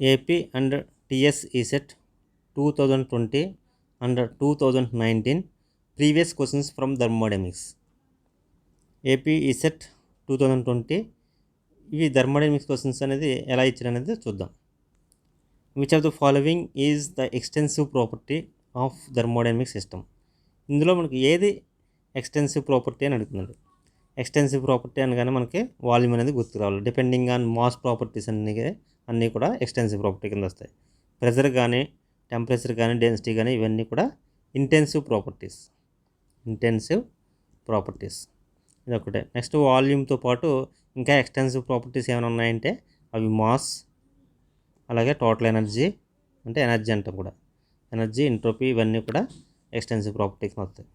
AP and TS ESET 2020 and 2019 previous questions from thermodynamics. AP ESET 2020 ఇవి thermodynamics questions అనేది ఎలా ఇచ్చారు అనేది చూద్దాం. Which of the following is the extensive property of thermodynamic system. ఇందులో మనకి ఏది ఎక్స్టెన్సివ్ ప్రాపర్టీ అని అడుగుతున్నాడు. ఎక్స్టెన్సివ్ ప్రాపర్టీ అనగానే మనకి వాల్యూమ్ అనేది గుర్తు రావాలి. డిపెండింగ్ ఆన్ మాస్ ప్రాపర్టీస్ అన్నీ కూడా ఎక్స్టెన్సివ్ ప్రాపర్టీ కింద వస్తాయి. ప్రెజర్ కానీ టెంపరేచర్ కానీ డెన్సిటీ కానీ ఇవన్నీ కూడా ఇంటెన్సివ్ ప్రాపర్టీస్. ఇది ఒకటే. నెక్స్ట్ వాల్యూమ్తో పాటు ఇంకా ఎక్స్టెన్సివ్ ప్రాపర్టీస్ ఏమైనా ఉన్నాయంటే అవి మాస్, అలాగే టోటల్ ఎనర్జీ, అంటే ఎనర్జీ అంటాం కూడా, ఎనర్జీ, ఎంట్రోపీ, ఇవన్నీ కూడా ఎక్స్టెన్సివ్ ప్రాపర్టీ కింద వస్తాయి.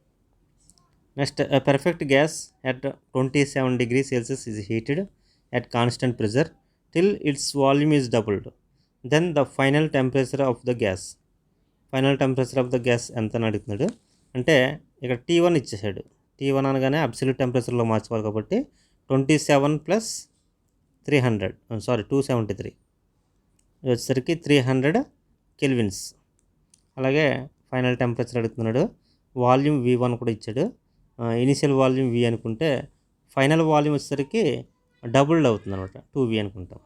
Next perfect gas at 27 degrees Celsius is heated at constant pressure till its volume is doubled. Then the final temperature of the gas ఎంత అని అడుగుతున్నాడు. అంటే ఇక్కడ T1 ఇచ్చేసాడు. T1 అనగానే అబ్సల్యూట్ టెంపరేచర్లో మార్చుకోవాలి కాబట్టి 27 ప్లస్ 273 ఇది వచ్చేసరికి 300 కెల్విన్స్. అలాగే ఫైనల్ టెంపరేచర్ అడుగుతున్నాడు. వాల్యూమ్ V1 కూడా ఇచ్చాడు. ఇనిషియల్ వాల్యూమ్ V అనుకుంటే ఫైనల్ వాల్యూమ్ వచ్చేసరికి డబుల్డ్ అవుతుంది అనమాట, 2V అనుకుంటాం.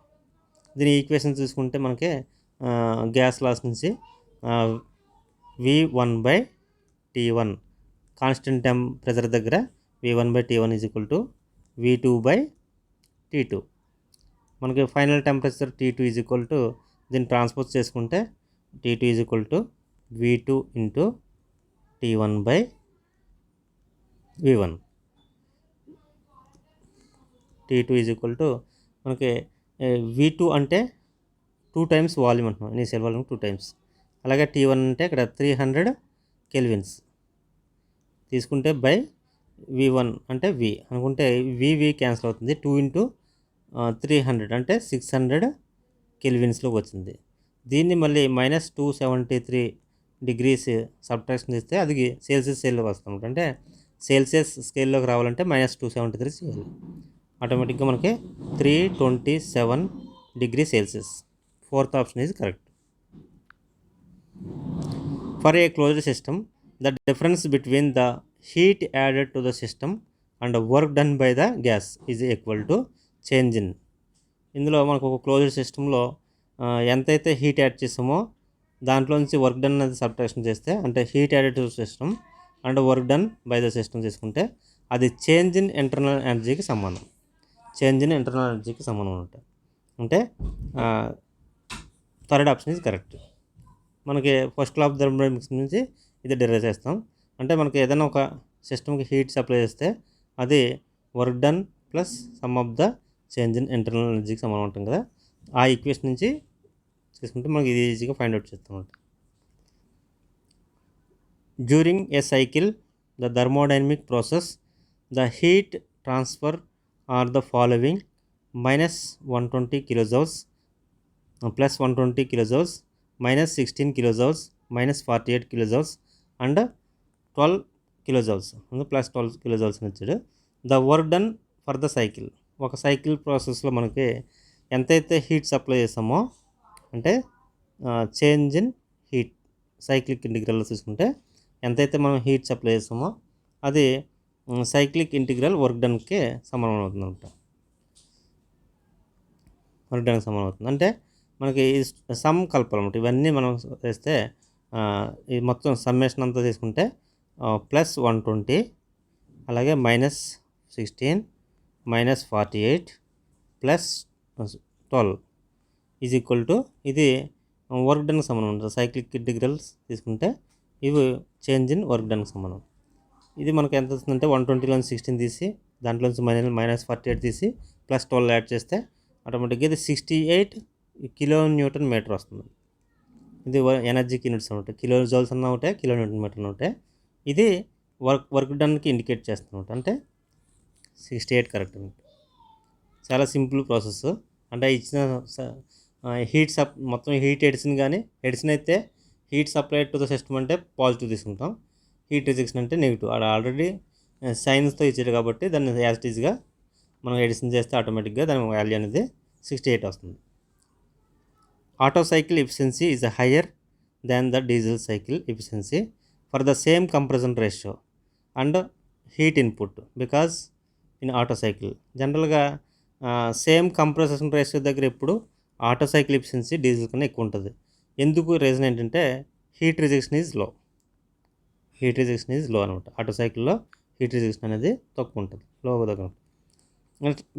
దీని ఈక్వేషన్ చూసుకుంటే మనకి గ్యాస్ లాస్ నుంచి V1/T1 కాన్స్టెంట్ టెంపరేచర్ దగ్గర V1/T1 is equal to V2/T2. మనకి final temperature T2 is equal to, దీన్ని ట్రాన్స్పోజ్ చేసుకుంటే T2 is equal to V2 into T1/V1. T2 is equal to మనకి V2 అంటే 2 టైమ్స్ వాల్యూమ్ అంటున్నాం, initial volume 2 times. అలాగే T1 అంటే ఇక్కడ 300 కెల్విన్స్ తీసుకుంటే బై V1 అంటే V అనుకుంటే V క్యాన్సిల్ అవుతుంది. 2 ఇంటూ 300 అంటే 600 కెల్విన్స్లోకి వచ్చింది. దీన్ని మళ్ళీ -273 డిగ్రీస్ సబ్ట్రాక్షన్ చేస్తే అది సెల్సియస్ స్కేల్లోకి వస్తుంది. అంటే సెల్సియస్ స్కేల్లోకి రావాలంటే -273 చేయాలి. ఆటోమేటిక్గా మనకి 327 degree Celsius. Fourth option is correct. For a closed system the difference between the heat added to the system and work done by the gas is equal to change in. ఇందులో మనకు ఒక closed సిస్టంలో ఎంతైతే heat add చేసామో దాంట్లో నుంచి work done అనేది subtraction చేస్తే, అంటే heat added to system and work done by the system తీసుకుంటే అది చేంజ్ ఇన్ ఇంటర్నల్ ఎనర్జీకి సమానం. అనమాట. అంటే థర్డ్ ఆప్షన్ ఈజ్ కరెక్ట్. మనకి ఫస్ట్ లా ఆఫ్ థర్మోడైనమిక్స్ నుంచి ఇది డిరైవ్ చేస్తాం. అంటే మనకి ఏదైనా ఒక సిస్టమ్కి హీట్ సప్లై చేస్తే అది work done plus sum of the change in internal ఎనర్జీకి సమానం ఉంటుంది కదా. ఆ ఈక్వేషన్ నుంచి తీసుకుంటే మనకి ఇది ఈజీగా ఫైండ్ అవుట్ చేస్తాం అనమాట. During a cycle the thermodynamic process the heat transfer are the following -120 kilojoules, +120 kilojoules, -16 kilojoules, -48 kilojoules and 12 kilojoules, +12 kilojoules అని ఇచ్చాడు. The work done for the cycle, ఒక సైకిల్ ప్రాసెస్లో మనకి ఎంతైతే హీట్ సప్లై చేస్తామో, అంటే చేంజ్ ఇన్ హీట్ సైక్లిక్ ఇంటిగ్రల్లో తీసుకుంటే ఎంతైతే మనం హీట్ సప్లై చేస్తామో అది సైక్లిక్ ఇంటిగ్రల్ వర్క్ డన్కి సమానం అవుతుంది అనమాట. అంటే మనకి సమ్ కలపాలన్నమాట. ఇవన్నీ మనం చేస్తే ఇది మొత్తం సమ్మేషన్ అంతా తీసుకుంటే +120 అలాగే -16 -48 +12 ఈజ్ ఈక్వల్ టు, ఇది వర్క్ డన్కి సమానం ఉంటుంది. సైక్లిక్ ఇంటిగ్రల్స్ తీసుకుంటే ఇవి చేంజ్ ఇన్ వర్క్ డన్కి సమానం. ఇది మనకు ఎంత వస్తుందంటే 120లోంచి 16 తీసి దాంట్లోంచి -48 తీసి +12 యాడ్ చేస్తే ఆటోమేటిక్గా ఇది 68 kNm వస్తుంది. ఇది ఎనర్జీకి యూనిట్స్ అనమాట. కిలో జౌల్స్ అన్న ఒకటే, kNm అన్న ఒకటే. ఇది వర్క్ డన్కి ఇండికేట్ చేస్తున్నమాట. అంటే 68 కరెక్ట్ అనమాట. చాలా సింపుల్ ప్రాసెస్. అంటే ఇచ్చిన మొత్తం హీట్ ఎడిషన్ అయితే heat supply to the system అంటే పాజిటివ్ తీసుకుంటాం, హీట్ రిజెక్షన్ అంటే నెగిటివ్. అక్కడ ఆల్రెడీ సైన్స్తో ఇచ్చాడు కాబట్టి దాన్ని యాజ్ ఇట్ ఈజ్గా మనం ఎడిషన్ చేస్తే ఆటోమేటిక్గా దాని వాల్యూ అనేది 68 వస్తుంది. Otto cycle efficiency is higher than the diesel cycle efficiency for the same compression ratio and heat input, because in Otto cycle జనరల్గా సేమ్ కంప్రెషన్ రేషియో దగ్గర ఎప్పుడు ఆటో సైకిల్ ఎఫిషియన్సీ డీజిల్ కన్నా ఎక్కువ ఉంటుంది. ఎందుకు రీజన్ ఏంటంటే హీట్ రిజెక్షన్ ఈజ్ లో అనమాట. Auto సైకిల్లో హీట్ రిజెక్షన్ అనేది తక్కువ ఉంటుంది, లో దగ్గర.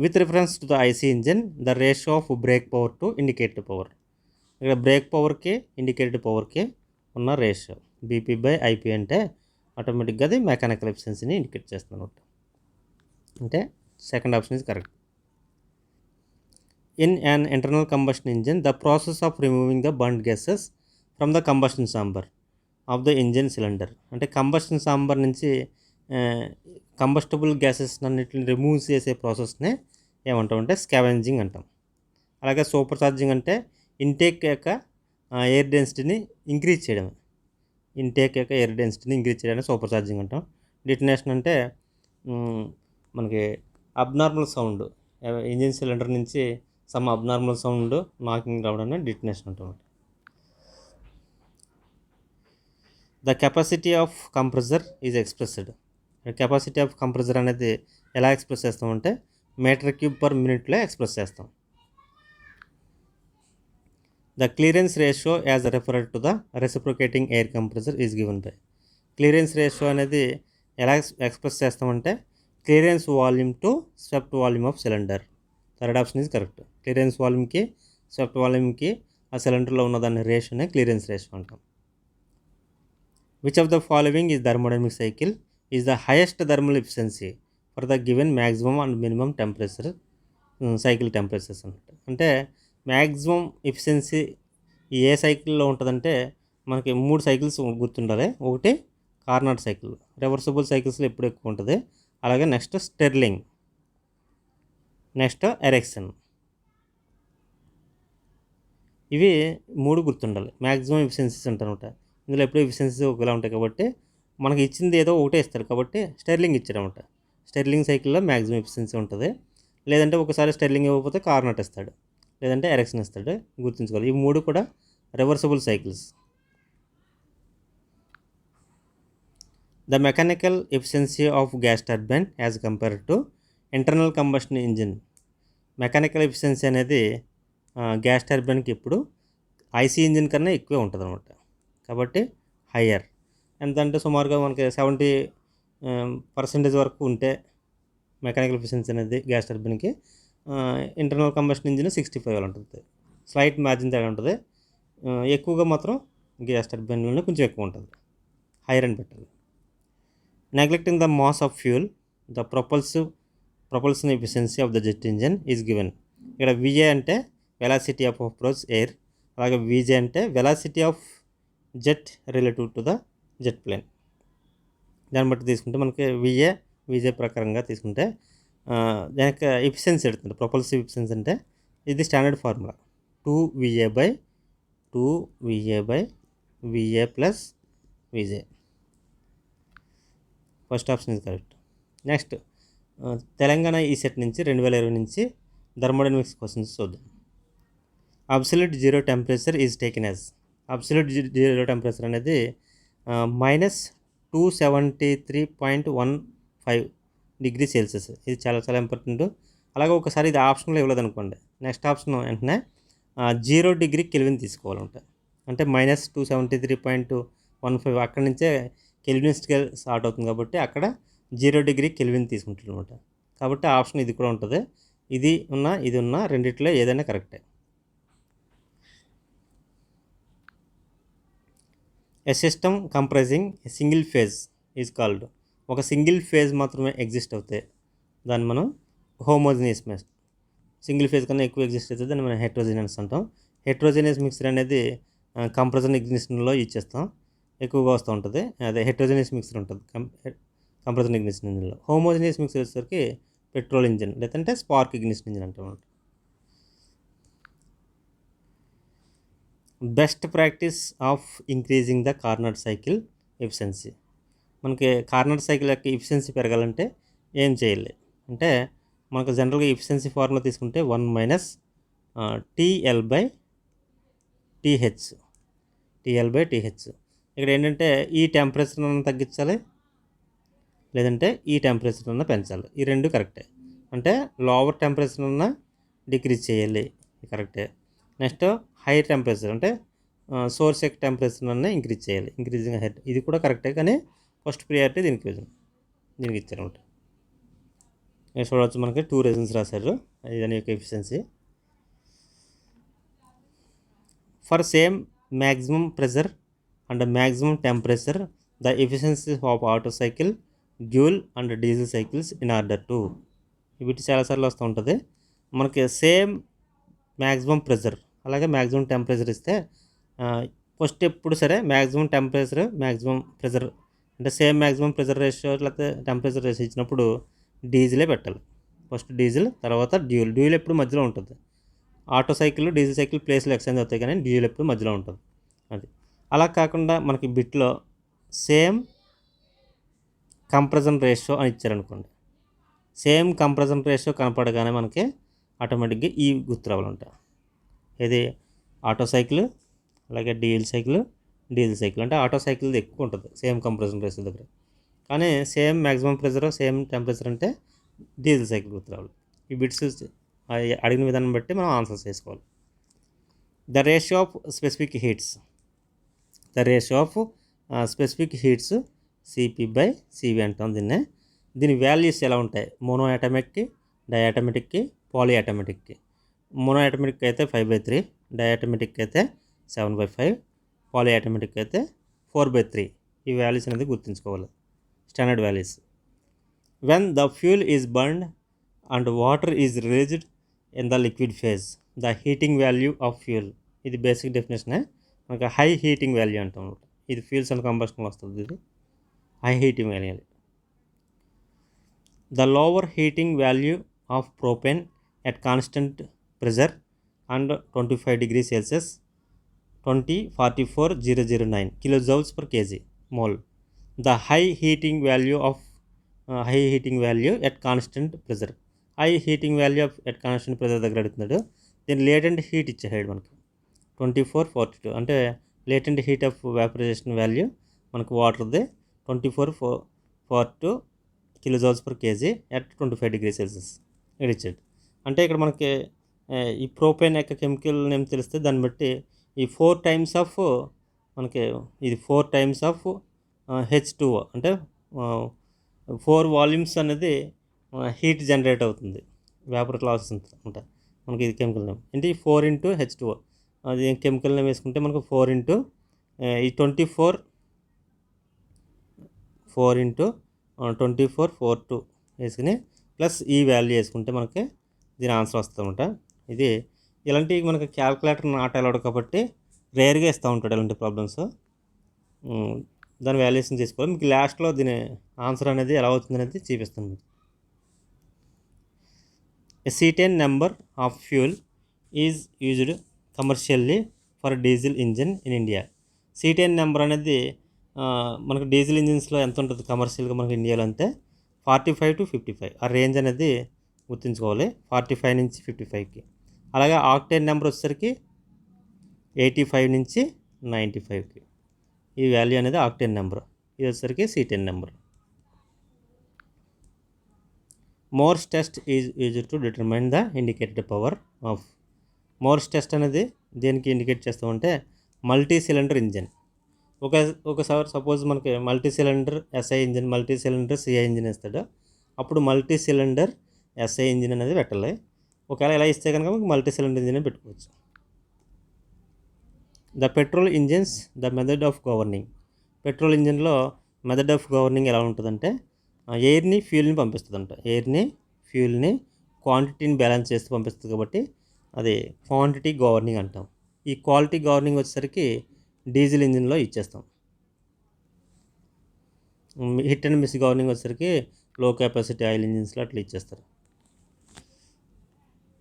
With reference to the IC engine the ratio of brake power to indicator power, ఇక్కడ బ్రేక్ పవర్కి ఇండికేటర్ పవర్కి ఉన్న రేషియో BP/IP అంటే ఆటోమేటిక్గా అది మెకానికల్ ఎఫిషియన్సీని ఇండికేట్ చేస్తుంది అనమాట. అంటే second option is correct. In an internal combustion engine, the process of removing the burnt gases from the combustion chamber of the engine cylinder, అంటే కంబషన్ చాంబర్ నుంచి కంబస్టబుల్ గ్యాసెస్ అన్నిటిని remove చేసే ప్రాసెస్నే ఏమంటామంటే scavenging అంటాం. అలాగే సూపర్ ఛార్జింగ్ అంటే intake యొక్క air డెన్సిటీని increase చేయడమే. సూపర్ ఛార్జింగ్ అంటాం. డిటనేషన్ అంటే మనకి అబ్నార్మల్ సౌండ్, ఇంజిన్ సిలిండర్ నుంచి సమ్ అబ్నార్మల్ సౌండ్ నాకింగ్ రావడాన్ని డిటనేషన్ అంటాం. The capacity of compressor is expressed. Capacity of compressor అనేది ఎలా ఎక్స్ప్రెస్ చేస్తామంటే మీటర్ క్యూబ్ పర్ మినిట్లో ఎక్స్ప్రెస్ చేస్తాం. The clearance ratio as referred to the reciprocating air compressor is given by. Clearance ratio అనేది ఎలా express చేస్తామంటే clearance volume to swept volume of cylinder. Third option is correct. Clearance వాల్యూమ్కి swept వాల్యూమ్కి ఆ సిలిండర్లో ఉన్న దాని రేషియోనే క్లియరెన్స్ రేషియో అంటాం. Which of the following is thermodynamic cycle is the highest thermal efficiency for the given maximum and minimum temperature cycle temperatures అన్నట్టు. అంటే మ్యాక్సిమం ఎఫిషియన్సీ ఏ సైకిల్లో ఉంటుందంటే మనకి 3 సైకిల్స్ గుర్తుండాలి. ఒకటి కార్నాట్ సైకిల్, రివర్సిబుల్ సైకిల్స్లో ఎప్పుడు ఎక్కువ ఉంటుంది. అలాగే నెక్స్ట్ స్టెర్లింగ్, నెక్స్ట్ ఎరెక్సన్. ఇవి 3 గుర్తుండాలి. మ్యాక్సిమం ఎఫిషియన్సీస్ అంటారనమాట. ఇందులో ఎప్పుడు ఎఫిషియన్సీస్ ఒకలా ఉంటాయి కాబట్టి మనకి ఇచ్చింది ఏదో ఒకటే ఇస్తారు కాబట్టి స్టెర్లింగ్ ఇచ్చారనమాట. స్టెర్లింగ్ సైకిల్లో మ్యాక్సిమం ఎఫిషియన్సీ ఉంటుంది. లేదంటే ఒకసారి స్టెర్లింగ్ ఇవ్వకపోతే కార్నాట్ ఇస్తాడు, లేదంటే ఎరెక్సన్ ఇస్తాడు. గుర్తుంచుకోవాలి. ఈ 3 కూడా reversible cycles. The mechanical efficiency of gas turbine as compared to internal combustion engine. Mechanical efficiency అనేది గ్యాస్ టర్బైన్కి ఇప్పుడు ఐసీ ఇంజిన్ కన్నా ఎక్కువే ఉంటుంది అనమాట. కాబట్టి హయ్యర్. ఎంత అంటే సుమారుగా మనకి 70% వరకు ఉంటే మెకానికల్ ఎఫిషియన్సీ అనేది గ్యాస్ టర్బైన్కి, ఇంటర్నల్ కంబషన్ ఇంజిన్ 65 అలా ఉంటుంది. స్లైట్ మార్జిన్ తేడా ఉంటుంది. ఎక్కువగా మాత్రం గ్యాస్ టర్బైన్లోనే కొంచెం ఎక్కువ ఉంటుంది. హైయర్ అని పెట్టాలి. Neglecting the mass of fuel the propulsion efficiency of the jet engine is given. ఇక్కడ విఏ అంటే వెలాసిటీ ఆఫ్ అప్రోచ్ ఎయిర్, అలాగే విజే అంటే velocity of jet relative to the jet plane. దాన్ని బట్టి తీసుకుంటే మనకి విజే ప్రకారంగా తీసుకుంటే దానికి ఎఫిషియన్సీ ఎడుతుంది. ప్రొపల్సివ్ ఎఫిషియన్సీ అంటే ఇది standard formula 2VA plus VJ. First option is correct. Next Telangana ఈ సెట్ నుంచి 2020 నుంచి థర్మోడైనమిక్స్ క్వశ్చన్స్ చూద్దాం. Absolute zero temperature is taken as. Absolute zero temperature అనేది -273.15 డిగ్రీ సెల్సియస్. ఇది చాలా చాలా ఇంపార్టెంట్. అలాగే ఒకసారి ఇది ఆప్షన్లో ఇవ్వలేదు అనుకోండి, నెక్స్ట్ ఆప్షన్ వెంటనే 0 డిగ్రీ కెల్విన్ తీసుకోవాలంట. అంటే -273.15 అక్కడి నుంచే కెల్విన్ స్కేల్ స్టార్ట్ అవుతుంది కాబట్టి అక్కడ 0 డిగ్రీ కెల్విన్ తీసుకుంటుంది అనమాట. కాబట్టి ఆప్షన్ ఇది కూడా ఉంటుంది. ఇది ఉన్నా రెండిట్లో ఏదైనా కరెక్టే. A system comprising single phase is called. ఒక సింగిల్ ఫేజ్ మాత్రమే ఎగ్జిస్ట్ అవుతాయి దాన్ని మనం హోమోజినియస్ మిక్స్. సింగిల్ ఫేజ్ కన్నా ఎక్కువ ఎగ్జిస్ట్ అవుతుంది దాన్ని మనం హెట్రోజినియస్ అంటాం. హెట్రోజినియస్ మిక్సర్ అనేది కంప్రెషన్ ఇగ్నిషన్లో ఇచ్చేస్తాం, ఎక్కువగా వస్తూ ఉంటుంది. అదే హెట్రోజినియస్ మిక్సర్ ఉంటుంది కంప్రెషన్ ఇగ్నిషన్ ఇంజిన్లో. హోమోజినియస్ మిక్సర్ వచ్చేసరికి పెట్రోల్ ఇంజిన్ లేదంటే స్పార్క్ ఇగ్నిషన్ ఇంజిన్ అంటాం. Best practice of increasing the Carnot cycle efficiency. మనకి కార్నాట్ సైకిల్ యొక్క ఎఫిషియన్సీ పెరగాలంటే ఏం చేయాలి అంటే మనకు జనరల్గా ఎఫిషియన్సీ ఫార్ములా తీసుకుంటే 1 - TL/T టీహెచ్, TL/TH. ఇక్కడ ఏంటంటే ఈ టెంపరేచర్ అన్న తగ్గించాలి, లేదంటే ఈ టెంపరేచర్ అన్న పెంచాలి. ఈ రెండు కరెక్టే. అంటే లోవర్ టెంపరేచర్ అన్న డిక్రీజ్ చేయాలి, కరెక్టే. నెక్స్ట్ హై టెంపరేచర్ అంటే సోర్స్ యొక్క టెంపరేచర్ అన్న ఇంక్రీజ్ చేయాలి, ఇంక్రీజింగ్ హెడ్, ఇది కూడా కరెక్టే. కానీ ఫస్ట్ ప్రియారిటీ దీనికి ఇచ్చారన్నమాట. చూడవచ్చు మనకి 2 రీజన్స్ రాశారు. దాని యొక్క efficiency for same maximum pressure and maximum temperature the efficiency of auto cycle, dual and diesel cycles in order to. వీటి చాలాసార్లు వస్తూ ఉంటుంది మనకి. సేమ్ మ్యాక్సిమం ప్రెషర్ అలాగే మ్యాక్సిమం టెంపరేచర్ ఇస్తే ఫస్ట్ ఎప్పుడు సరే మ్యాక్సిమం టెంపరేచర్ మ్యాక్సిమం ప్రెషర్ అంటే సేమ్ మ్యాక్సిమం ప్రెషర్ రేషియో లేకపోతే టెంపరేచర్ రేషియో ఇచ్చినప్పుడు డీజిలే పెట్టాలి. ఫస్ట్ డీజిల్, తర్వాత డ్యూయల్ ఎప్పుడు మధ్యలో ఉంటుంది. ఆటో సైకిల్ డీజిల్ సైకిల్ ప్లేస్లో ఎక్స్చేంజ్ అవుతాయి, కానీ డ్యూయల్ ఎప్పుడు మధ్యలో ఉంటుంది. అది అలా కాకుండా మనకి బిట్లో సేమ్ కంప్రెషన్ రేషియో అని ఇచ్చారనుకోండి, సేమ్ కంప్రెషన్ రేషియో కనపడగానే మనకి ఆటోమేటిక్గా ఈ గుర్తు రావాలంటాయి. ఇది ఆటో సైకిల్ అలాగే డీజిల్ సైకిల్ అంటే ఆటో సైకిల్ది ఎక్కువ ఉంటుంది సేమ్ కంప్రెషన్ రేషియో దగ్గర, కానీ same maximum pressure same temperature అంటే డీజిల్ సైకిల్ గుర్తు రావాలి. ఈ బిట్స్ అడిగిన విధానం బట్టి మనం ఆన్సర్స్ చేసుకోవాలి. The ratio of specific heats CP/CV అంటాం దీన్ని. దీని వాల్యూస్ ఎలా ఉంటాయి? మోనో అటామిక్కి, డయాటమెటిక్కి, పాలీ అటామిటిక్కి. మోనో అటామిక్ అయితే 5/3, డయాటమెటిక్ అయితే 7/5, పాలీ అటామిటిక్ అయితే 4/3. ఈ వాల్యూస్ అనేది గుర్తుంచుకోవాలి, standard values. When the fuel is burned and water is released in the liquid phase, the heating value of fuel. ఇది బేసిక్ డెఫినేషనే. మనకి హై హీటింగ్ వాల్యూ అంటాం. ఇది ఫ్యూల్స్ అండ్ కంబషన్ వస్తుంది, ఇది high heating value. The lower heating value of propane at constant pressure and 25 degrees Celsius 2044,009 kJ/kg mole. The high heating value at constant pressure. High heating value at constant pressure దగ్గర అడుగుతున్నాడు. దీని latent heat ఇచ్చాడు మనకి 2442. అంటే latent heat of vaporisation value మనకు వాటర్ది 2442 kJ/kg at 25 degrees Celsius ఇక్కడ ఇచ్చాడు. అంటే ఇక్కడ మనకి ఈ ప్రోపేన్ యొక్క కెమికల్ నేమ్ తెలిస్తే దాన్ని బట్టి ఈ 4 టైమ్స్ ఆఫ్ మనకి ఇది 4 టైమ్స్ ఆఫ్ H2O అంటే 4 వాల్యూమ్స్ అనేది హీట్ జనరేట్ అవుతుంది, వేపర్ లాస్ ఉంటాయి మనకి. ఇది కెమికల్ నేమ్ అంటే 4 into H2O. అది కెమికల్ నేమ్ వేసుకుంటే మనకు 4 into ఈ 4 into 2442 వేసుకుని ప్లస్ ఈ వాల్యూ వేసుకుంటే మనకి దీని ఆన్సర్ వస్తుందన్నమాట. ఇది ఇలాంటివి మనకి క్యాల్కులేటర్ నాట్ అలౌడ్ కాబట్టి రేర్గా ఇస్తూ ఉంటాడు ఇలాంటి ప్రాబ్లమ్స్. దాని వాల్యుయేషన్ చేసుకోవాలి. మీకు లాస్ట్లో దీని ఆన్సర్ అనేది ఎలా అవుతుంది అనేది చూపిస్తాను. A certain number of fuel is used commercially for diesel engine in India. certain number అనేది మనకు డీజిల్ ఇంజిన్స్లో ఎంత ఉంటుంది కమర్షియల్గా మనకు ఇండియాలో అంటే 45 to 55. ఆ రేంజ్ అనేది గుర్తుంచుకోవాలి, 45 నుంచి 55కి. అలాగే ఆక్టేన్ నెంబర్ వచ్చేసరికి 85 నుంచి 95కి. ఈ వాల్యూ అనేది ఆక్టేన్ నెంబర్. ఇది వచ్చేసరికి C10 number. Morse test is used to determine the indicated power of. Morse test అనేది దేనికి ఇండికేట్ చేస్తామంటే మల్టీ సిలిండర్ ఇంజిన్. ఒకసారి సపోజ్ మనకి multi cylinder SI engine, multi cylinder CI engine ఇస్తాడు. అప్పుడు మల్టీ సిలిండర్ SI ఇంజిన్ అనేది పెట్టాలి. ఒకవేళ ఇలా ఇస్తే కనుక మనకి మల్టీ సిలిండర్ ఇంజిన్ పెట్టుకోవచ్చు. The petrol engines the method of governing. Petrol ఇంజిన్లో మెథడ్ ఆఫ్ గవర్నింగ్ ఎలా ఉంటుందంటే ఎయిర్ని ఫ్యూల్ని పంపిస్తుందంట. ఎయిర్ని ఫ్యూల్ని క్వాంటిటీని బ్యాలెన్స్ చేస్తూ పంపిస్తుంది కాబట్టి అది క్వాంటిటీ గవర్నింగ్ అంటాం. ఈ క్వాలిటీ గవర్నింగ్ వచ్చేసరికి డీజిల్ ఇంజిన్లో ఇచ్చేస్తాం. హిట్ అండ్ మిస్ గవర్నింగ్ వచ్చేసరికి లో కెపాసిటీ ఆయిల్ ఇంజిన్స్లో అట్లా ఇచ్చేస్తారు.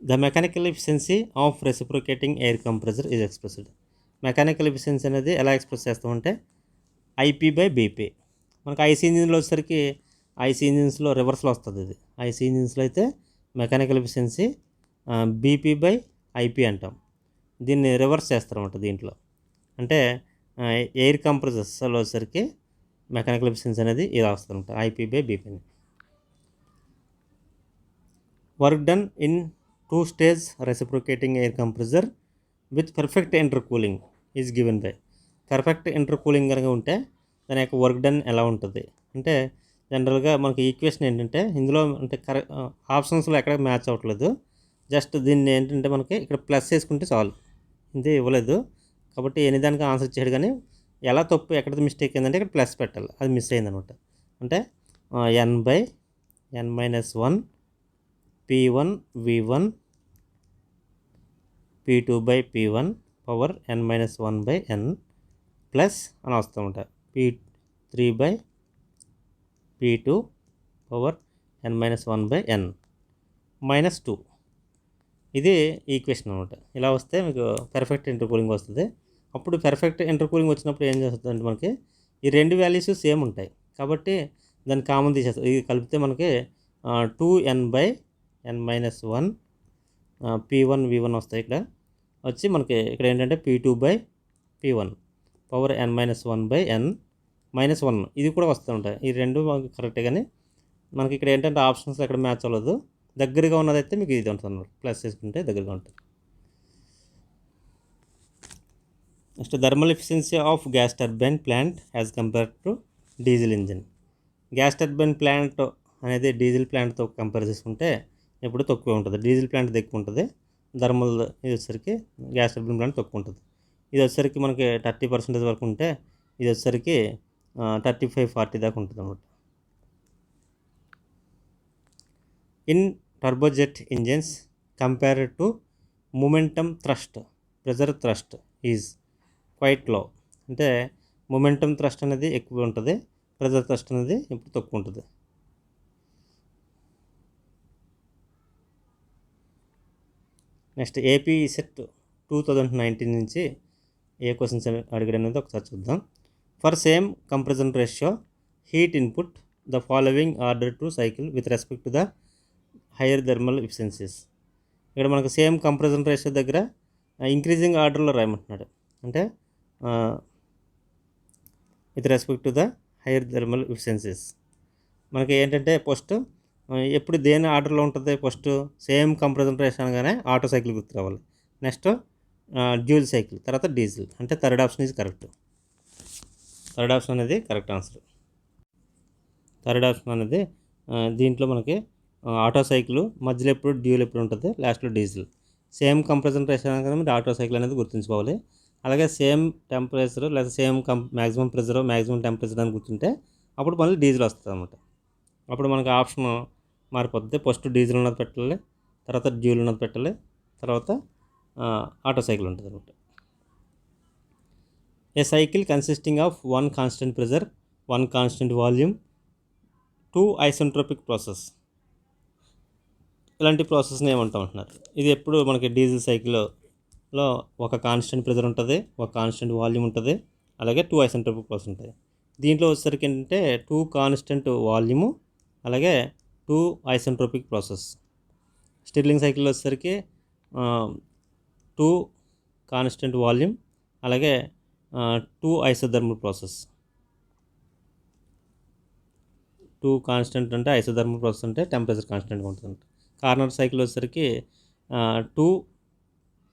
The mechanical efficiency of reciprocating air compressor is expressed. Mechanical efficiency అనేది ఎలా ఎక్స్ప్రెస్ చేస్తామంటే IP/BP. మనకు ఐసీ ఇంజిన్లో వచ్చేసరికి ఐసీ ఇంజిన్స్లో రివర్స్లో వస్తుంది. ఇది ఐసీ ఇంజిన్స్లో అయితే మెకానికల్ ఎఫిషియన్సీ BP/IP అంటాం. దీన్ని రివర్స్ చేస్తారన్నమాట దీంట్లో. అంటే ఎయిర్ కంప్రెసర్స్లో వచ్చేసరికి మెకానికల్ ఎఫిషియన్సీ అనేది ఇలా వస్తుందన్నమాట, IP/BP. Work done in 2 stage reciprocating air compressor with perfect intercooling is given by. Perfect intercooling కనుక ఉంటే దాని యొక్క వర్క్ డన్ ఎలా ఉంటుంది అంటే, జనరల్గా మనకి ఈక్వేషన్ ఏంటంటే ఇందులో అంటే ఆప్షన్స్లో ఎక్కడ మ్యాచ్ అవ్వట్లేదు. జస్ట్ దీన్ని ఏంటంటే మనకి ఇక్కడ ప్లస్ వేసుకుంటే చాలు, ఇది ఇవ్వలేదు కాబట్టి ఎన్ని దానికి ఆన్సర్ ఇచ్చాడు. కానీ ఎలా తప్పు ఎక్కడ మిస్టేక్ అయిందంటే ఇక్కడ ప్లస్ పెట్టాలి, అది మిస్ అయిందనమాట. అంటే n/n-1 P1V1 P2/P1 power n-1/n plus అని వస్తుంట P3/P2 పవర్ n-1/n -2. ఇది ఈక్వేషన్ అనమాట. ఇలా వస్తే మీకు పర్ఫెక్ట్ ఇంటర్కూలింగ్ వస్తుంది. అప్పుడు పర్ఫెక్ట్ ఇంటర్కూలింగ్ వచ్చినప్పుడు ఏం చేస్తుందంటే మనకి ఈ రెండు వాల్యూస్ సేమ్ ఉంటాయి కాబట్టి దాన్ని కామన్ తీసేస్తాం. ఇది కలిపితే మనకి 2n/n-1 P1V1 వస్తాయి. ఇక్కడ వచ్చి మనకి ఇక్కడ ఏంటంటే P2/P1 పవర్ n-1/n -1 ఇది కూడా వస్తూ ఉంటాయి. ఈ రెండు మనకి కరెక్టే, కానీ మనకి ఇక్కడ ఏంటంటే ఆప్షన్స్ ఎక్కడ మ్యాచ్ అవ్వలేదు. దగ్గరగా ఉన్నదైతే మీకు ఇది ఉంటుంది అన్నమాట, ప్లస్ చేసుకుంటే దగ్గరగా ఉంటుంది. Next thermal efficiency of gas turbine plant as compared to diesel engine. Gas turbine plant అనేది డీజిల్ ప్లాంట్తో కంపేర్ చేసుకుంటే ఎప్పుడు తక్కువ ఉంటుంది. డీజిల్ ప్లాంట్ ఎక్కువ ఉంటుంది, థర్మల్ ఇది వచ్చేసరికి గ్యాస్ టర్బైన్ ప్లాంట్ తక్కువ ఉంటుంది. ఇది వచ్చేసరికి మనకి 30% వరకు ఉంటే ఇది వచ్చేసరికి 35-40 దాకా ఉంటుంది అన్నమాట. In turbojet engines compared to momentum thrust pressure thrust is quiet లో. అంటే మొమెంటమ్ థ్రస్ట్ అనేది ఎక్కువ ఉంటుంది, ప్రెజర్ థ్రస్ట్ అనేది ఇప్పుడు తక్కువ ఉంటుంది. నెక్స్ట్ ఏపీ సెట్ 2019 నుంచి ఏ క్వశ్చన్స్ అడిగాడు అనేది ఒకసారి చూద్దాం. For same compression ratio heat input the following order to cycle with respect to the higher thermal efficiencies. ఇక్కడ మనకు సేమ్ కంప్రెషన్ రేషియో దగ్గర ఇంక్రీజింగ్ ఆర్డర్లో రాయమంటున్నాడు. అంటే with respect to the higher thermal efficiencies మనకి ఏంటంటే ఫస్ట్ ఎప్పుడు దేని ఆర్డర్లో ఉంటుంది, ఫస్ట్ సేమ్ కంప్రెషన్ రేషియో అనగానే ఆటో సైకిల్ గుర్తు రావాలి. నెక్స్ట్ డ్యూయల్ సైకిల్, తర్వాత డీజిల్. అంటే third option is correct. Third option అనేది కరెక్ట్ ఆన్సర్. థర్డ్ ఆప్షన్ అనేది దీంట్లో మనకి ఆటో సైకిల్ మధ్యలో ఎప్పుడు డ్యూయల్ ఎప్పుడు ఉంటుంది, లాస్ట్లో డీజిల్. సేమ్ కంప్రెషన్ రేషియో అనగానే మీరు ఆటో సైకిల్ అనేది గుర్తుంచుకోవాలి. అలాగే సేమ్ టెంపరేచర్ లేదా same maximum pressure maximum temperature అని గుర్తుంటే అప్పుడు మళ్ళీ డీజిల్ వస్తుంది అన్నమాట. అప్పుడు మనకి ఆప్షన్ మారిపోతుంది. ఫస్ట్ డీజిల్ ఉన్నది పెట్టాలి, తర్వాత డ్యూయల్ ఉన్నది పెట్టాలి, తర్వాత ఆటో సైకిల్ ఉంటుంది అనమాట. A cycle consisting of 1 constant pressure 1 constant volume 2 isentropic process. ఇలాంటి ప్రాసెస్ని ఏమంటాం అంటున్నారు. ఇది ఎప్పుడు మనకి డీజిల్ సైకిల్లో ఒక కాన్స్టెంట్ ప్రెజర్ ఉంటుంది, ఒక కాన్స్టెంట్ వాల్యూమ్ ఉంటుంది, అలాగే 2 ఐసెంట్రోపిక్ ప్రాసెస్ ఉంటాయి. దీంట్లో వచ్చేసరికి ఏంటంటే 2 కాన్స్టెంట్ వాల్యూము అలాగే 2 ఐసెంట్రోపిక్ ప్రాసెస్. స్టిర్లింగ్ సైకిల్లో వచ్చేసరికి 2 కాన్స్టెంట్ వాల్యూమ్ అలాగే 2 ఐసోథర్మల్ ప్రాసెస్. 2 కాన్స్టెంట్ అంటే ఐసోథర్మల్ ప్రాసెస్ అంటే టెంపరేచర్ కాన్స్టెంట్గా ఉంటుంది. కార్నర్ సైకిల్ వచ్చేసరికి 2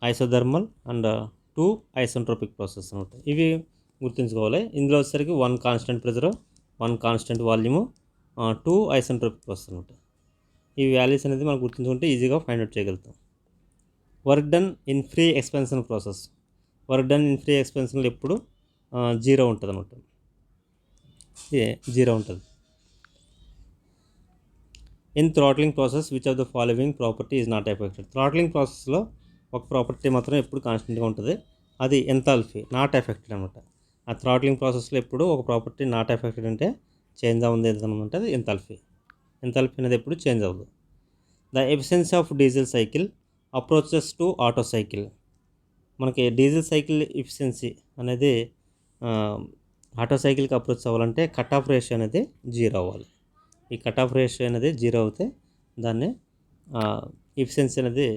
ఐసోథర్మల్ అండ్ 2 ఐసెంట్రోపిక్ ప్రాసెస్ అనమాట. ఇవి గుర్తుంచుకోవాలి. ఇందులో వచ్చేసరికి 1 constant pressure 1 constant volume 2 isentropic process అనమాట. ఈ వాల్యూస్ అనేది మనం గుర్తుంచుకుంటే ఈజీగా ఫైండ్ అవుట్ చేయగలుగుతాం. Work done in free expansion process. Work done in free ఎక్స్పెన్షన్లో ఎప్పుడు 0 ఉంటుంది అనమాట. ఇది 0 ఉంటుంది. In throttling process which of the following property is not affected. Throttling ప్రాసెస్లో ఒక ప్రాపర్టీ మాత్రం ఎప్పుడు కాన్స్టెంట్గా ఉంటుంది, అది ఎంథాల్పీ, నాట్ ఎఫెక్టెడ్ అనమాట. ఆ థ్రాట్లింగ్ ప్రాసెస్లో ఎప్పుడు ఒక ప్రాపర్టీ నాట్ ఎఫెక్టెడ్ అంటే చేంజ్ అవ్వదు ఏదన్నమాట, అది ఎంథాల్పీ. ఎంథాల్పీ అనేది ఎప్పుడు చేంజ్ అవ్వదు. The efficiency of diesel cycle approaches to auto cycle. మనకి డీజిల్ సైకిల్ ఎఫిషియన్సీ అనేది ఆటో సైకిల్కి అప్రోచ్ అవ్వాలంటే కట్ ఆఫ్ రేషియో అనేది 0 అవ్వాలి. ఈ కట్ ఆఫ్ రేషియో అనేది 0 అవుతే దాన్ని ఎఫిషియన్సీ అనేది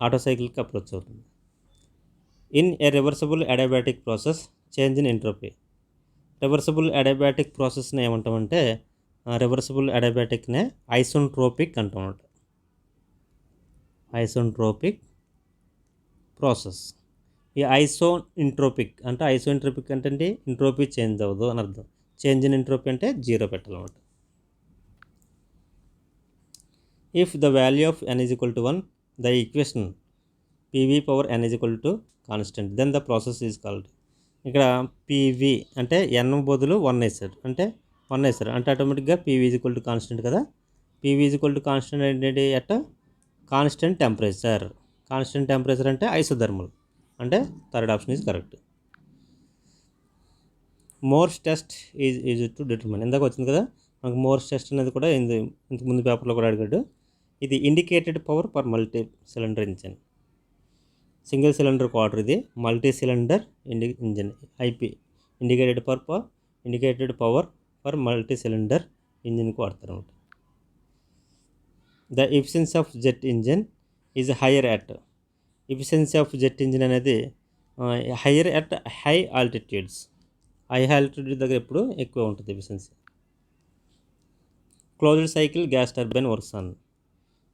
ఆటో సైకిల్కి అప్రోచ్ అవుతుంది. In a reversible adiabatic process change in entropy. Reversible adiabatic ప్రాసెస్ని ఏమంటామంటే రివర్సిబుల్ అడియాబాటిక్నే ఐసోట్రోపిక్ అంటాం. Isotropic process. ఈ ఐసోఇంట్రోపిక్ అంటే ఎంట్రోపీ చేంజ్ అవ్వదు అని అర్థం. చేంజ్ ఇన్ ఎంట్రోపీ అంటే జీరో పెట్టాలన్నమాట. If the value of n is equal to 1, the equation PV power n is equal to constant, then the process is called. ఇక్కడ PV అంటే n బదులు 1 వేసారు అంటే ఆటోమేటిక్గా PV is equal to constant కదా. PV is equal to constant ఏంటంటే at constant temperature. Constant temperature అంటే isothermal అంటే third option is correct. Morse test is to determine. ఇందాక వచ్చింది కదా మనకు మోర్స్ టెస్ట్ అనేది కూడా ఇంతకుముందు పేపర్లో కూడా అడిగాడు. ఇది indicated power per multi cylinder engine. Single cylinder quarter, ఇది multi cylinder engine IP indicated power per multi cylinder ఇంజిన్కి వాడతారు అనమాట. The efficiency of jet engine is higher at. Efficiency of jet engine అనేది higher at high altitudes. High altitude దగ్గర ఎప్పుడు ఎక్కువ ఉంటుంది efficiency. Closed cycle gas turbine works on.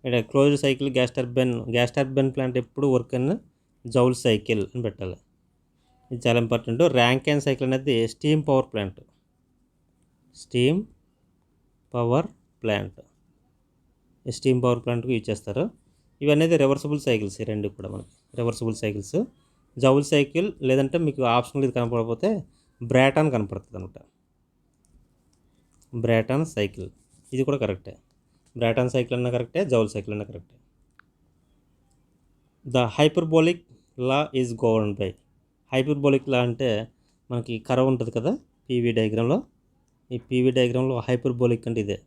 ఇక్కడ closed cycle gas turbine plant ఎప్పుడు వర్క్ అయిన Joule cycle అని పెట్టాలి. ఇది చాలా ఇంపార్టెంట్. ర్యాంకైన్ సైకిల్ అనేది స్టీమ్ పవర్ ప్లాంట్కి యూజ్ చేస్తారు. ఇవన్నీ రివర్సిబుల్ సైకిల్స్. ఈ రెండు కూడా మనకి రివర్సిబుల్ సైకిల్స్. జౌల్ సైకిల్ లేదంటే మీకు ఆప్షనల్ ఇది కనపడకపోతే బ్రాటన్ కనపడుతుంది అనమాట. బ్రాటన్ సైకిల్ ఇది కూడా కరెక్టే. బ్రాటన్ సైకిల్ అన్నా కరెక్టే, జౌల్ సైకిల్ అన్నా కరెక్టే. The hyperbolic law is govern by. Hyperbolic law అంటే మనకి కర్వ్ ఉంటుంది కదా పీవీ డయాగ్రామ్లో. ఈ పీవీ డయాగ్రామ్లో హైపర్బోలిక్ అంటే ఇదే.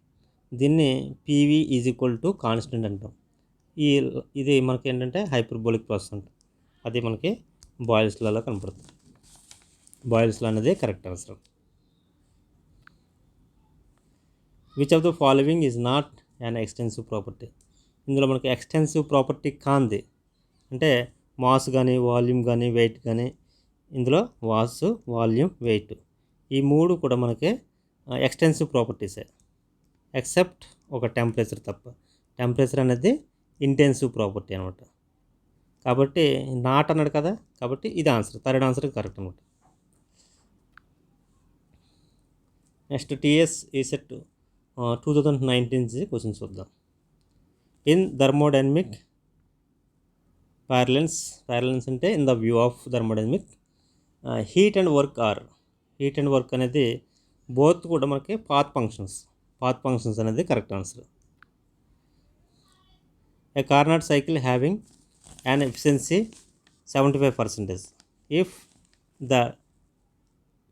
దీన్ని PV is equal to constant అంటాం. ఇది మనకి ఏంటంటే హైపర్బోలిక్ ప్రాసెస్ అంటాం. అది మనకి బాయిల్స్ లాలో కనపడుతుంది. బాయిల్స్ లా అనేది correct answer. Which of the following is not an extensive property. ఇందులో మనకి ఎక్స్టెన్సివ్ ప్రాపర్టీ కాంది అంటే మాస్ కానీ వాల్యూమ్ కానీ వెయిట్ కానీ. ఇందులో మాస్, వాల్యూమ్, వెయిట్ ఈ మూడు కూడా మనకి ఎక్స్టెన్సివ్ ప్రాపర్టీసే ఎక్సెప్ట్ ఒక టెంపరేచర్ తప్ప. టెంపరేచర్ అనేది ఇంటెన్సివ్ ప్రాపర్టీ అనమాట. కాబట్టి నాట్ అన్నాడు కదా, కాబట్టి ఇది ఆన్సర్, థర్డ్ ఆన్సర్ కరెక్ట్ అనమాట. నెక్స్ట్ టీఎస్ ఈసెట్ 2019 క్వశ్చన్స్ చూద్దాం. ఇన్ థర్మోడైనమిక్ ప్యారలెన్స్ అంటే in the view of thermodynamic heat and work అనేది బోత్ కూడా మనకి పాత్ ఫంక్షన్స్ అనేది correct answer. A Carnot cycle having an efficiency 75%. If the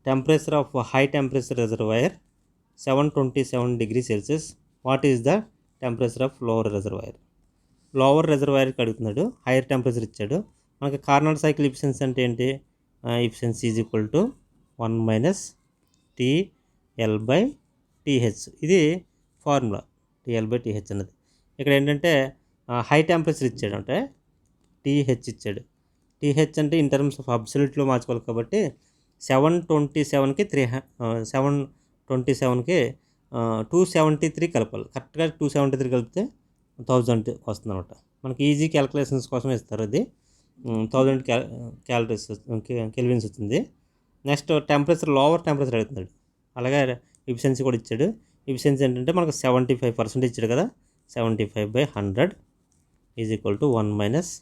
temperature of a high temperature reservoir 727 degrees Celsius, what is the temperature of lower reservoir? Lower రిజర్వాయర్కి అడుగుతున్నాడు, higher temperature ఇచ్చాడు. మనకి Carnot cycle efficiency అంటే ఏంటి? Efficiency is equal to 1 - TL/TH. ఇది formula. TL/TH అన్నది ఇక్కడ ఏంటంటే హై టెంపరేచర్ ఇచ్చాడు అంటే TH ఇచ్చాడు. TH అంటే ఇన్ టర్మ్స్ ఆఫ్ అబ్సల్యూట్లో మార్చుకోవాలి కాబట్టి 727కి 273 కలపాలి. కరెక్ట్గా 273 కలిపితే 1000 వస్తుంది అనమాట. మనకి ఈజీ క్యాలిక్యులేషన్స్ కోసం ఇస్తారు. అది 1000 కెల్విన్స్ వచ్చింది. నెక్స్ట్ లోవర్ టెంపరేచర్ అడుగుతున్నాడు. అలాగే ఎఫిషియన్సీ కూడా ఇచ్చాడు. ఎఫిషియన్సీ ఏంటంటే మనకు 75% ఇచ్చాడు కదా. 75/100 ఈజ్ ఈక్వల్ టు 1 -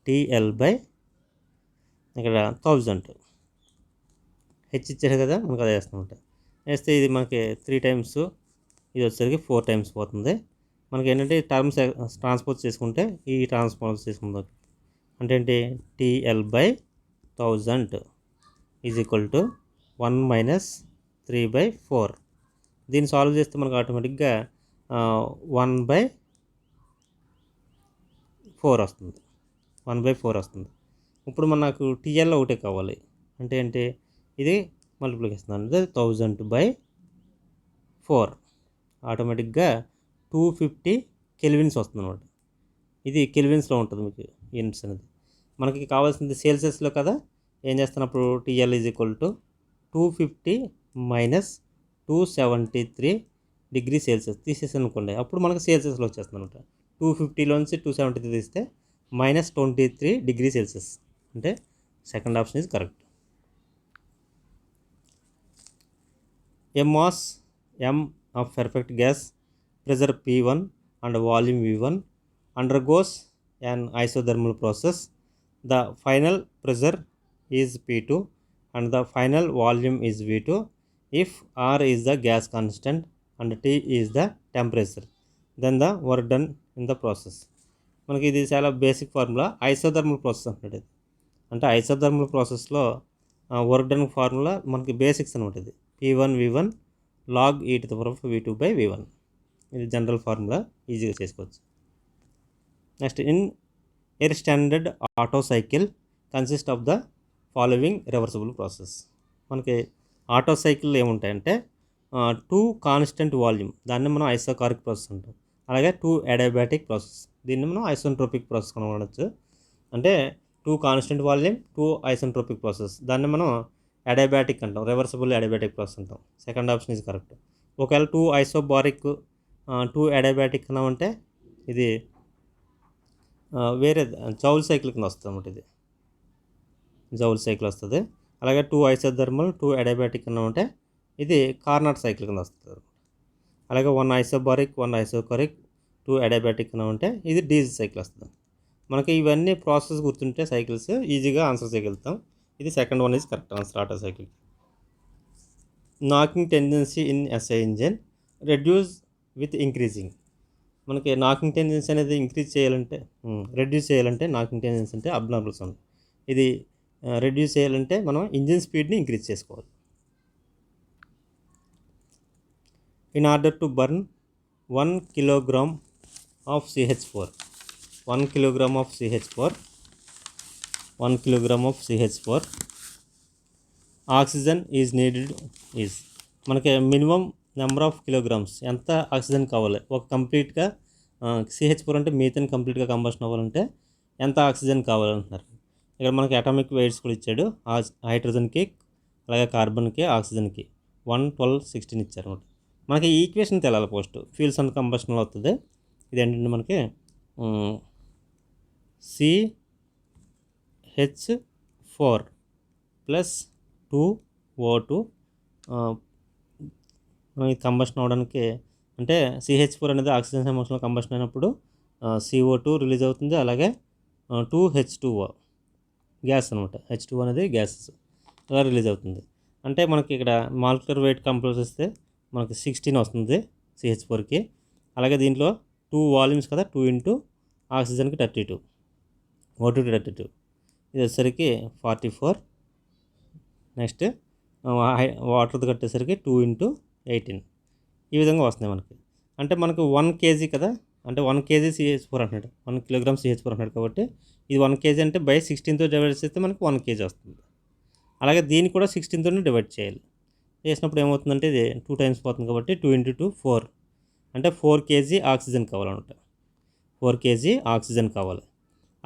TL/ ఇక్కడ 1000. హెచ్ ఇచ్చాడు కదా, మనకు అదే వేస్తామంట. వేస్తే ఇది మనకి 3 టైమ్స్, ఇది వచ్చేసరికి 4 టైమ్స్ పోతుంది. మనకి ఏంటంటే టర్మ్స్ ట్రాన్స్పోజ్ చేసుకుంటే ఈ ట్రాన్స్పోజ్ చేసుకుందాం అంటే ఏంటి TL/1000 ఈజ్ ఈక్వల్ టు 1 - 3/4. దీన్ని సాల్వ్ చేస్తే మనకు ఆటోమేటిక్గా 1/4 వస్తుంది. 1/4 వస్తుంది. ఇప్పుడు మనకు TL ఒకటే కావాలి అంటే ఏంటి, ఇది మల్టిప్లికేషన్ అంటే 1000/4 ఆటోమేటిక్గా 250 కెల్విన్స్ వస్తుంది అనమాట. ఇది కెల్విన్స్లో ఉంటుంది మీకు యూనిట్స్ అనేది. మనకి కావాల్సింది సెల్సియస్లో కదా, ఏం చేస్తున్నప్పుడు TL is equal to 250 minus 273 degree Celsius తీసేసాను అనుకోండి, అప్పుడు మనకు సెల్సియస్లో వచ్చేస్తుంది అనమాట. 250లోంచి 273 తీస్తే -23 డిగ్రీ సెల్సియస్, అంటే second option is correct. A mass m of perfect gas, pressure P1 and volume V1 undergoes an isothermal process. The final pressure is P2 and the final volume is V2 if R is the gas constant and T is the temperature. Then the work done in the process. మనకి ఇది చాలా basic formula, isothermal process అంటున్నాడు. అంటే isothermal ప్రాసెస్లో work done formula మనకి basics అనమాట. ఇది P1 V1 log e to the power of V2 by V1. ఇది జనరల్ ఫార్ములా, ఈజీగా చేసుకోవచ్చు. Next, in air standard auto cycle consist of the following reversible process. మనకి ఆటో సైకిల్ ఏముంటాయంటే 2 కాన్స్టెంట్ వాల్యూమ్, దాన్ని మనం ఐసోకారిక్ process అంటాం. అలాగే 2 అడియాబాటిక్ ప్రాసెస్, దీన్ని మనం ఐసోట్రోపిక్ ప్రాసెస్ కనుగొనవచ్చు. అంటే 2 కాన్స్టెంట్ వాల్యూమ్, 2 ఐసోట్రోపిక్ ప్రాసెస్, దాన్ని మనం అడియాబాటిక్ అంటాం, రివర్సిబుల్ అడియాబాటిక్ ప్రాసెస్ అంటాం. Second option is correct. ఒకవేళ 2 ఐసోబారిక్ 2 అడియాబాటిక్ అన్నామంటే ఇది వేరే జౌల్ సైకిల్ కింద వస్తుంది అన్నమాట. ఇది జౌల్ సైకిల్ వస్తుంది. అలాగే 2 ఐసోథర్మల్ 2 అడియాబాటిక్ అన్నామంటే ఇది కార్నాట్ సైకిల్ కింద వస్తుంది. అలాగే 1 ఐసోబారిక్ 1 ఐసోకారిక్ 2 అడియాబాటిక్ అన్నామంటే ఇది డీజిల్ సైకిల్ వస్తుంది. మనకి ఇవన్నీ ప్రాసెస్ గుర్తుంటే సైకిల్స్ ఈజీగా ఆన్సర్ చేయగలుగుతాం. ఇది second one is correct answer auto cycle. Knocking tendency in SI engine reduce with increasing. మనకి నాకింగ్ టెండెన్సీ అనేది ఇంక్రీజ్ చేయాలంటే, రెడ్యూస్ చేయాలంటే నాకింగ్ టెండెన్సీ అంటే అబ్నార్మల్ సౌండ్. ఇది రెడ్యూస్ చేయాలంటే మనం ఇంజిన్ స్పీడ్ని ఇంక్రీజ్ చేసుకోవాలి. In order to burn 1 kilogram of CH4, 1 kilogram of CH4, 1 kilogram of CH4 oxygen is needed is. మనకి మినిమం నెంబర్ ఆఫ్ కిలోగ్రామ్స్, ఎంత ఆక్సిజన్ కావాలి ఒక కంప్లీట్గా CH4 అంటే మీథేన్ కంప్లీట్గా కంబషన్ అవ్వాలంటే ఎంత ఆక్సిజన్ కావాలంటున్నారు. ఇక్కడ మనకి అటామిక్ వెయిట్స్ కూడా ఇచ్చాడు, హైడ్రోజన్కి అలాగే కార్బన్కి ఆక్సిజన్కి 1, 12, 16 ఇచ్చారు అనమాట. మనకి ఈక్వేషన్ తెలాలి పోస్ట్, ఫ్యూల్స్ అండ్ కంబషన్లో వస్తుంది. ఇదేంటంటే మనకి CH4 ప్లస్ 2O2 మనకి కంబషన్ అవ్వడానికి, అంటే CH4 అనేది ఆక్సిజన్ సమక్షంలో కంబషన్ అయినప్పుడు CO2 రిలీజ్ అవుతుంది. అలాగే 2H2O గ్యాస్ అనమాట, H2O అనేది గ్యాసెస్ అలా రిలీజ్ అవుతుంది. అంటే మనకి ఇక్కడ మాలిక్యులర్ వెయిట్ కంపేర్ చేస్తే మనకి 16 వస్తుంది CH4కి. అలాగే దీంట్లో 2 వాల్యూమ్స్ కదా, 2 ఇంటూ ఆక్సిజన్కి 32, O2కి 32, ఇది వచ్చేసరికి 44. నెక్స్ట్ వాటర్ది కట్టేసరికి 2 ఇంటూ 18, ఈ విధంగా వస్తున్నాయి మనకి. అంటే మనకు 1 kg కదా, అంటే 1 kg CH4 అంటున్నాడు, 1 kilogram CH4 అంటున్నాడు కాబట్టి ఇది 1 kg అంటే బై 16తో డివైడ్ చేస్తే మనకి 1 kg వస్తుంది. అలాగే దీన్ని కూడా 16తోనే డివైడ్ చేయాలి. చేసినప్పుడు ఏమవుతుందంటే ఇది 2 టైమ్స్ పోతుంది కాబట్టి 2 ఇంటూ 2 4, అంటే 4 kg ఆక్సిజన్ కావాలన్నమాట, 4 kg ఆక్సిజన్ కావాలి.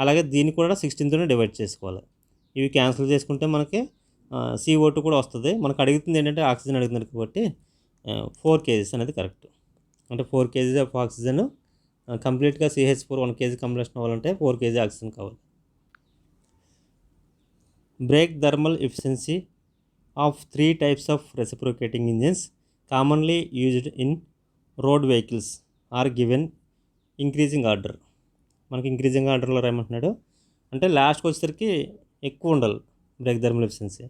అలాగే దీన్ని కూడా 16తోనే డివైడ్ చేసుకోవాలి. ఇవి క్యాన్సిల్ చేసుకుంటే మనకి CO2 కూడా వస్తుంది. మనకు అడుగుతుంది ఏంటంటే ఆక్సిజన్ అడుగుతున్నారు కాబట్టి 4 kg అనేది కరెక్ట్. అంటే 4 kg ఆఫ్ ఆక్సిజన్ కంప్లీట్గా CH4 1 kg కంబషన్ అవ్వాలంటే 4 kg ఆక్సిజన్ కావాలి. Brake thermal efficiency of 3 types of reciprocating engines commonly used in road vehicles are given increasing order. మనకి ఇంక్రీజింగ్ ఆర్డర్లో రాయమంటున్నాడు. అంటే లాస్ట్కి వచ్చేసరికి ఎక్కువ ఉండాలి బ్రేక్ థర్మల్ ఎఫిషియన్సీ,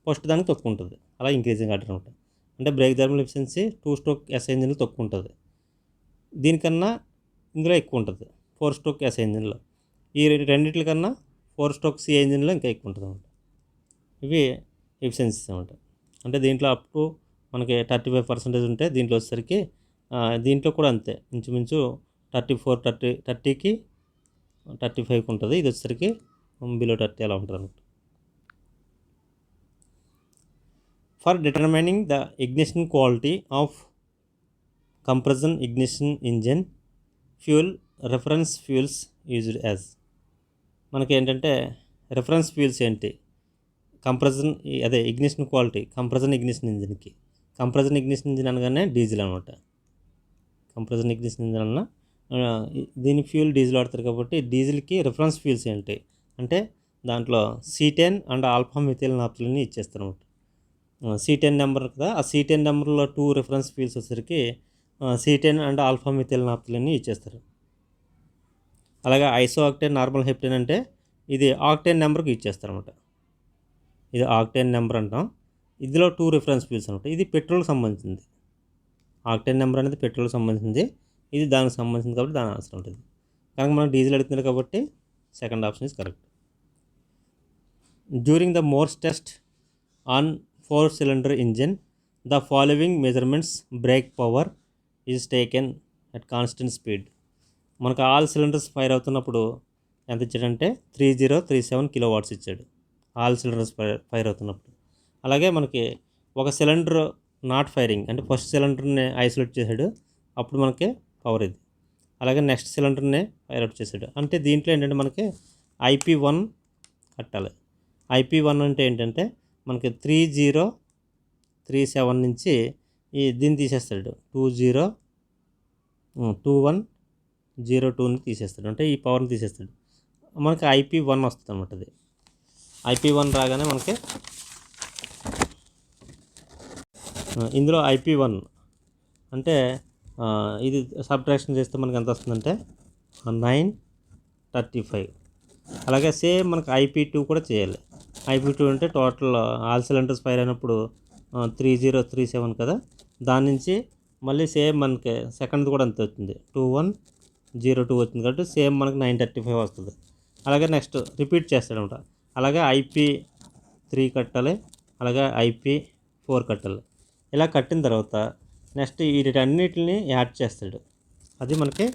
ఫస్ట్ దానికి తక్కువ ఉంటుంది, అలా ఇంక్రీజింగ్ ఆర్డర్ ఉంటుంది. అంటే break thermal efficiency 2 stroke SI ఇంజిన్లో తక్కువ ఉంటుంది, దీనికన్నా ఇందులో ఎక్కువ ఉంటుంది 4 stroke SI ఇంజిన్లో. ఈ రెండింటికన్నా 4 stroke CI ఇంజిన్లో ఇంకా ఎక్కువ ఉంటుంది అనమాట. ఇవి ఎఫిషియన్సీస్ అనమాట. అంటే దీంట్లో అప్ టు మనకి 35% ఉంటే దీంట్లో వచ్చేసరికి దీంట్లో కూడా అంతే, ఇంచుమించు 30కి 35కి ఉంటుంది. ఇది వచ్చేసరికి బిలో 30 అలా ఉంటుంది అనమాట. For determining the ignition quality of compression ignition engine fuel reference fuels used as. మనకి ఏంటంటే రిఫరెన్స్ ఫ్యూల్స్ ఏంటి? కంప్రెషన్, అదే ఇగ్నిషన్ క్వాలిటీ, కంప్రెషన్ ఇగ్నిషన్ ఇంజిన్కి. కంప్రెషన్ ఇగ్నిషన్ ఇంజిన్ అనగానే డీజిల్ అనమాట. కంప్రెషన్ ఇగ్నిషన్ ఇంజిన్ అన్న దీని ఫ్యూల్ డీజిల్ వాడతారు కాబట్టి డీజిల్కి రిఫరెన్స్ ఫ్యూల్స్ ఏంటి అంటే దాంట్లో C10 and alpha methyl naphthalene ఇచ్చేస్తారు అనమాట. C10 నెంబర్ కదా, ఆ C10 నెంబర్లో 2 రిఫరెన్స్ ఫ్యూల్స్ వచ్చేసరికి C10 and alpha methyl naphthalene ఇచ్చేస్తారు. అలాగే ఐసో ఆక్టేన్, నార్మల్ హెప్టేన్ అంటే ఇది ఆక్టేన్ నెంబర్కి ఇచ్చేస్తారు అనమాట. ఇది ఆక్టేన్ నెంబర్ అంటాం. ఇందులో 2 రిఫరెన్స్ ఫ్యూల్స్ అనమాట. ఇది పెట్రోల్కి సంబంధించింది. ఆక్టేన్ నెంబర్ అనేది పెట్రోల్కి సంబంధించింది, ఇది దానికి సంబంధించింది కాబట్టి దాని ఆన్సర్ ఉంటుంది. కనుక మనం డీజిల్ అడుగుతున్నారు కాబట్టి second option is correct. During the Morse test on 4-cylinder engine the following measurements brake power is taken at constant speed. మనకు ఆల్ సిలిండర్స్ ఫైర్ అవుతున్నప్పుడు ఎంత ఇచ్చాడంటే 3037 కిలోవాట్స్ ఇచ్చాడు, ఆల్ సిలిండర్స్ ఫైర్ అవుతున్నప్పుడు. అలాగే మనకి ఒక సిలిండర్ నాట్ ఫైరింగ్ అంటే ఫస్ట్ సిలిండర్ని ఐసోలేట్ చేశాడు, అప్పుడు మనకి పవర్ ఇది. అలాగే నెక్స్ట్ సిలిండర్ని ఫైర్ అవుట్ చేశాడు అంటే దీంట్లో ఏంటంటే మనకి IP1 కట్టాలి. IP1 అంటే ఏంటంటే మనకి 3037 నుంచి దీన్ని తీసేస్తాడు, 2102ని తీసేస్తాడు, అంటే ఈ పవర్ని తీసేస్తాడు. మనకి IP1 వస్తుంది అనమాట. అది IP1 రాగానే మనకి ఇందులో IP1 అంటే ఇది సబ్ట్రాక్షన్ చేస్తే మనకి ఎంత వస్తుందంటే 935. అలాగే సేమ్ మనకి IP2 కూడా చేయాలి. IP2 అంటే టోటల్ ఆల్ సిలిండర్స్ ఫైర్ అయినప్పుడు 3037 కదా, దాని నుంచి మళ్ళీ సేమ్ మనకి సెకండ్ కూడా అంతే వచ్చింది, 2102 వచ్చింది కాబట్టి సేమ్ మనకి 935 వస్తుంది. అలాగే నెక్స్ట్ రిపీట్ చేస్తాడనమాట. అలాగే IP3 కట్టాలి, అలాగే IP4 కట్టాలి. ఇలా కట్టిన తర్వాత నెక్స్ట్ వీటన్నిటిని యాడ్ చేస్తాడు, అది మనకి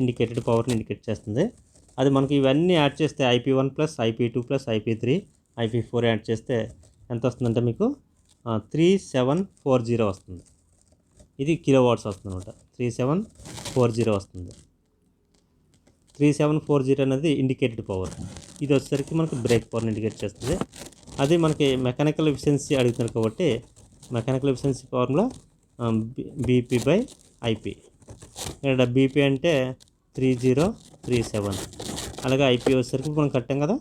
ఇండికేటెడ్ పవర్ని ఇండికేట్ చేస్తుంది. అది మనకి ఇవన్నీ యాడ్ చేస్తే IP1 plus IP2 plus IP3 IP4 add చేస్తే ఎంత వస్తుందంటే మీకు 3740 వస్తుంది. ఇది కిలోవాట్స్ వస్తుంది అనమాట. 3740 వస్తుంది. 3740 అనేది ఇండికేటెడ్ పవర్. ఇది వచ్చేసరికి మనకి బ్రేక్ పవర్ని ఇండికేట్ చేస్తుంది. అది మనకి మెకానికల్ ఎఫిషియన్సీ అడుగుతున్నారు కాబట్టి మెకానికల్ ఎఫిషియన్సీ ఫార్ములా BP/IP. ఇక్కడ BP అంటే 3037, అలాగే IP వచ్చేసరికి మనం కట్టాం కదా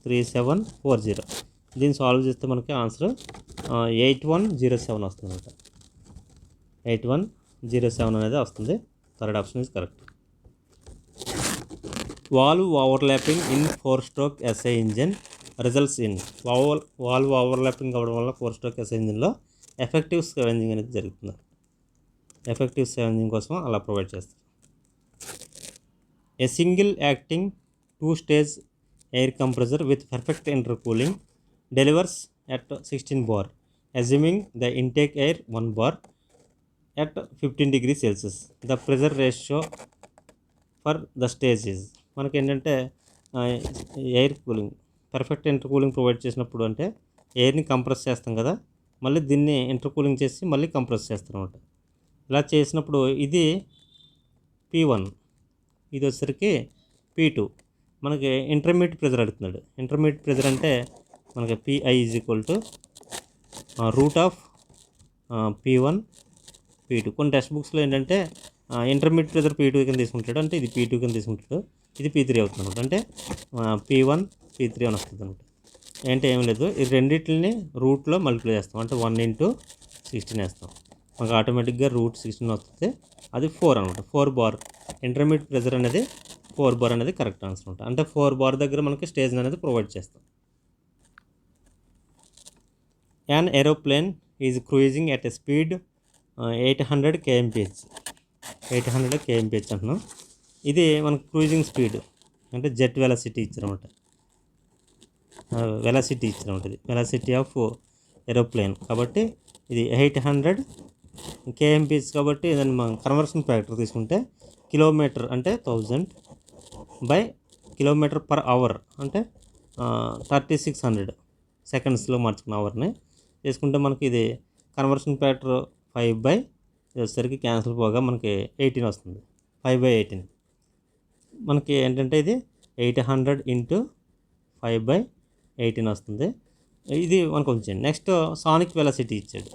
3740. దీన్ని సాల్వ్ చేస్తే మనకి ఆన్సర్ 8107 వస్తుంది అనమాట. 8107 అనేది వస్తుంది. Third option is correct. Valve overlapping in 4-stroke SI engine results in. Valve overlapping అవ్వడం వల్ల 4-stroke SI ఇంజిన్లో ఎఫెక్టివ్ స్కావెంజింగ్ అనేది జరుగుతుంది. ఎఫెక్టివ్ స్కావెంజింగ్ కోసం అలా ప్రొవైడ్ చేస్తారు. A single acting 2-stage air compressor with perfect intercooling delivers at 16 bar assuming the intake air 1 bar at 15 degrees Celsius. The pressure ratio for the stage is. మనకి ఏంటంటే air cooling perfect intercooling provide చేసినప్పుడు అంటే ఎయిర్ని compress చేస్తాం కదా, మళ్ళీ దీన్ని intercooling చేసి మళ్ళీ కంప్రెస్ చేస్తాం అనమాట. ఇలా చేసినప్పుడు ఇది P1, ఇది వచ్చేసరికి P2. మనకి ఇంటర్మీడియట్ ప్రెజర్ అడుగుతున్నాడు. ఇంటర్మీడియట్ ప్రెజర్ అంటే మనకి PI √ P1 P2. కొన్ని టెక్స్ట్ బుక్స్లో ఏంటంటే ఇంటర్మీడియట్ ప్రెజర్ P2 కింద తీసుకుంటాడు, అంటే ఇది P2 కింద తీసుకుంటాడు, ఇది P3 అవుతుంది అనమాట. అంటే P1 P3 అని వస్తుంది అనమాట. అంటే ఏం లేదు, ఈ రెండింటిని రూట్లో మల్టిప్లై చేస్తాం, అంటే 1 × 16 వేస్తాం, మనకు ఆటోమేటిక్గా √16 వస్తుంది. అది 4 అనమాట. 4 బార్ ఇంటర్మీడియట్ ప్రెజర్ అనేది 4 బార్ అనేది కరెక్ట్ ఆన్సర్ అనమాట. అంటే 4 బార్ దగ్గర మనకి స్టేజ్ అనేది ప్రొవైడ్ చేస్తాం. An aeroplane is cruising at a speed 800 kmph. 800 kmph అంటున్నాం. ఇది మనకు క్రూజింగ్ స్పీడ్ అంటే జెట్ వెలాసిటీ ఇచ్చారన్నమాట. వెలాసిటీ ఇచ్చారన్నమాట. ఇది వెలాసిటీ ఆఫ్ ఏరోప్లేన్ కాబట్టి ఇది 800 kmph కాబట్టి దాన్ని మనం కన్వర్షన్ ఫ్యాక్టర్ తీసుకుంటే కిలోమీటర్ అంటే 1000 బై కిలోమీటర్ పర్ అవర్ అంటే 3600 సెకండ్స్లో మార్చుకున్న అవర్ని చేసుకుంటే మనకి ఇది కన్వర్షన్ ఫ్యాక్టర్ 5/, వచ్చేసరికి క్యాన్సిల్ పోగా మనకి 18 వస్తుంది. 5/18 మనకి ఏంటంటే ఇది 800 × 5/18 వస్తుంది. ఇది మనకు ఉంచండి. నెక్స్ట్ సానిక్ వెలాసిటీ ఇచ్చాడు.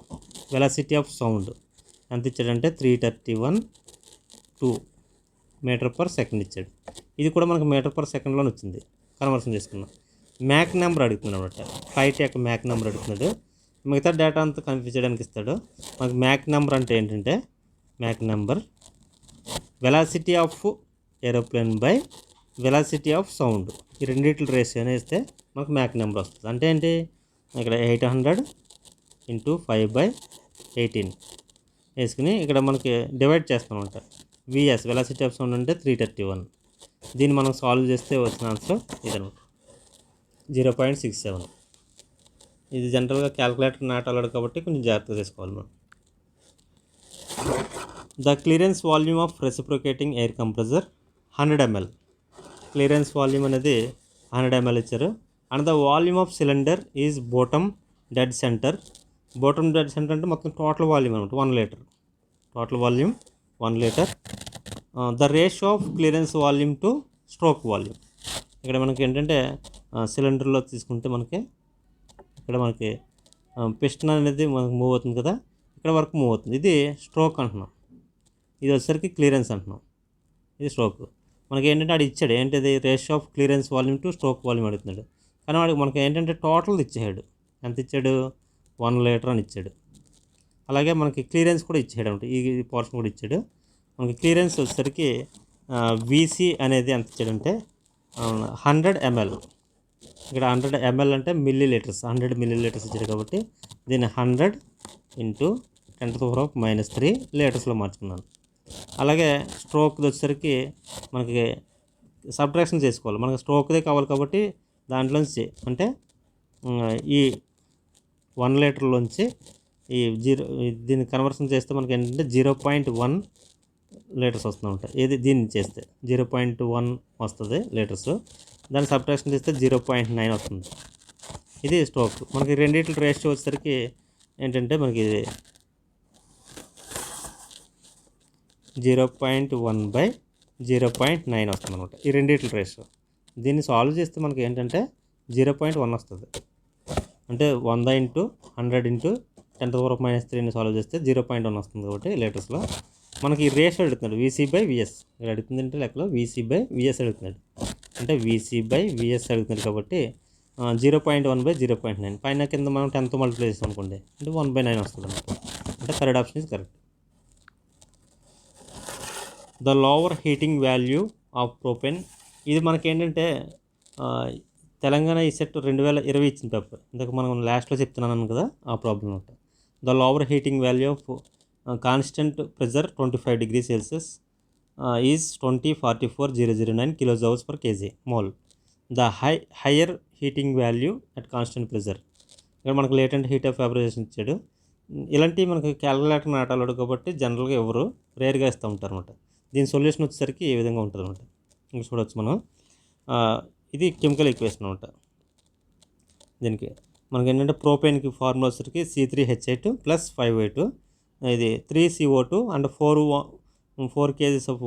వెలాసిటీ ఆఫ్ సౌండ్ ఎంత ఇచ్చాడంటే 331.2 మీటర్ పర్ సెకండ్ ఇచ్చాడు. ఇది కూడా మనకు మీటర్ పర్ సెకండ్లోనే వచ్చింది. కన్వర్షన్ చేసుకున్నాం. మ్యాక్ నెంబర్ అడుగుతున్నాడు అనమాట. ఫ్లైట్ యొక్క మ్యాక్ నెంబర్ అడుగుతున్నాడు. మిగతా డేటా అంతా కన్ఫ్యూజ్ చేయడానికి ఇస్తాడు. మనకు మ్యాక్ నెంబర్ అంటే ఏంటంటే Mach number velocity of aeroplane by velocity of sound, ఈ రెండింటి రేషియో వేస్తే మనకు మ్యాక్ నెంబర్ వస్తుంది. అంటే ఏంటి, ఇక్కడ 800 × 5/18 వేసుకుని ఇక్కడ మనకి డివైడ్ చేస్తాం అనమాట. విఎస్ వెలాసిటీ ఆఫ్ సౌండ్ అంటే 331. దీన్ని మనం సాల్వ్ చేస్తే వచ్చిన ఆన్సర్ ఇదనమాట 0.67. ఇది జనరల్గా క్యాలిక్యులేటర్ నాట్ అలౌడ్ కాబట్టి కొంచెం జాగ్రత్తగా చేసుకోవాలి మనం. The clearance volume of reciprocating air compressor 100 ml. Clearance volume అనేది 100 ml ఇచ్చారు. And the volume of cylinder is bottom dead centre. Bottom dead centre అంటే మొత్తం టోటల్ వాల్యూమ్ అనమాట 1 litre. Total volume 1 litre. The ratio of clearance volume to stroke volume. ఇక్కడ మనకి ఏంటంటే సిలిండర్లో తీసుకుంటే మనకి ఇక్కడ మనకి పిస్టన్ అనేది మనకు మూవ్ అవుతుంది కదా, ఇక్కడ వరకు మూవ్ అవుతుంది. ఇది స్ట్రోక్ అంటున్నాం. ఇది వచ్చేసరికి క్లియరెన్స్ అంటున్నాం. ఇది స్ట్రోక్. మనకి ఏంటంటే అది ఇచ్చాడు ఏంటిది ratio of clearance volume to stroke volume అడుగుతున్నాడు. కానీ వాడికి మనకి ఏంటంటే టోటల్ ఇచ్చాడు. ఎంత ఇచ్చాడు, 1 లీటర్ అని ఇచ్చాడు. అలాగే మనకి క్లియరెన్స్ కూడా ఇచ్చాడు అనమాట. ఈ పోర్షన్ కూడా ఇచ్చాడు. మనకి క్లియరెన్స్ వచ్చేసరికి వీసీ అనేది ఎంత ఇచ్చాడంటే 100 ml. ఇక్కడ 100 ml అంటే మిల్లీ లీటర్స్, 100 మిల్లీ లీటర్స్ ఇచ్చాడు కాబట్టి దీన్ని 100 × 10⁻³ లీటర్స్లో మార్చుకున్నాను. అలాగే స్ట్రోక్ వచ్చేసరికి మనకి సబ్ట్రాక్షన్ చేసుకోవాలి. మనకి స్ట్రోక్దే కావాలి కాబట్టి దాంట్లోంచి అంటే ఈ 1 లీటర్లోంచి ఈ దీన్ని కన్వర్షన్ చేస్తే మనకి ఏంటంటే 0.1 లీటర్స్ వస్తూ ఉంటాయి. ఏది దీన్ని చేస్తే 0.1 వస్తుంది లీటర్స్. దాన్ని సబ్ట్రాక్షన్ చేస్తే 0.9 వస్తుంది. ఇది స్ట్రోక్. మనకి రెండింటి రేషియో వచ్చేసరికి ఏంటంటే మనకి ఇది 0.1/0.9 వస్తుంది అనమాట. ఈ రెండింటి రేషియో. దీన్ని సాల్వ్ చేస్తే మనకి ఏంటంటే 0.1 వస్తుంది. అంటే 100 × 100 × 10⁻³ సాల్వ్ చేస్తే 0.1 వస్తుంది కాబట్టి లీటర్స్లో. మనకి ఈ రేషియో అడుగుతున్నాడు VC/VS. ఇక్కడ అడుగుతుంది అంటే లెక్కలో VC/VS అడుగుతున్నాడు. అంటే VC/VS అడుగుతున్నాడు కాబట్టి 0.1/0.9 పైన కింద మనం 10తో మల్టిప్లై చేస్తాం అనుకోండి అంటే 1/9 వస్తుంది అనమాట. అంటే third option is correct. The lower heating value of propane. ఇది మనకి ఏంటంటే తెలంగాణ ఈసెట్ 2020 ఇచ్చిన పేపర్. ఇందాక మనం లాస్ట్లో చెప్తున్నాను కదా ఆ ప్రాబ్లం అనమాట. The lower heating value of constant pressure 25 degrees Celsius is 2044,009 kJ/kg mole. The higher heating value at constant pressure. ఇక్కడ మనకు లేటెంట్ హీట్ ఆఫ్ ఫ్యాబ్రికేషన్ ఇచ్చాడు. ఇలాంటివి మనకి క్యాలిక్యులేటర్ నాటాలు కాబట్టి జనరల్గా ఎవరు రేర్గా ఇస్తూ ఉంటారు అనమాట. దీని సొల్యూషన్ వచ్చేసరికి ఏ విధంగా ఉంటుంది అనమాట. ఇంకా చూడవచ్చు మనం. ఇది కెమికల్ ఈక్వేషన్ అనమాట. దీనికి మనకి ఏంటంటే ప్రోపెయిన్కి ఫార్ములా వచ్చేసరికి C3H8 + 5O2. ఇది 3CO2 and 4 kgs of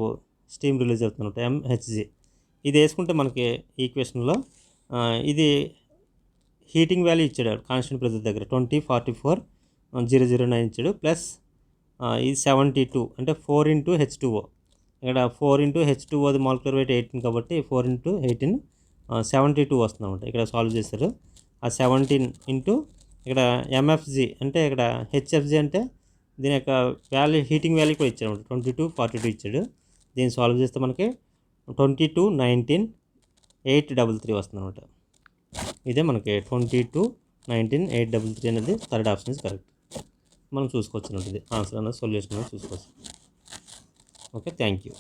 steam release అవుతుందన్నమాట MHG. ఇది వేసుకుంటే మనకి ఈక్వేషన్లో ఇది హీటింగ్ వాల్యూ ఇచ్చాడు కాన్స్టెంట్ ప్రెజర్ దగ్గర 2044,009 ఇచ్చాడు. ప్లస్ ఇది 72 అంటే 4 × H2O. ఇక్కడ 4 × H2O మాలిక్యులర్ వెయిట్ 18 కాబట్టి 4 × 18 72 వస్తుంది అనమాట. ఇక్కడ సాల్వ్ చేశారు. ఆ 17 ఇంటూ ఇక్కడ MFG అంటే ఇక్కడ HFG అంటే దీని యొక్క వాల్యూ హీటింగ్ వాల్యూ కూడా ఇచ్చాడు అనమాట. 2242 ఇచ్చాడు. దీన్ని సాల్వ్ చేస్తే మనకి 2219,833 వస్తుంది అనమాట. ఇదే మనకి 2219,833 అనేది థర్డ్ ఆప్షన్ ఇస్ కరెక్ట్. మనం చూసుకోవచ్చు ఇది ఆన్సర్ అనేది సొల్యూషన్ అనేది చూసుకోవచ్చు. Okay, thank you.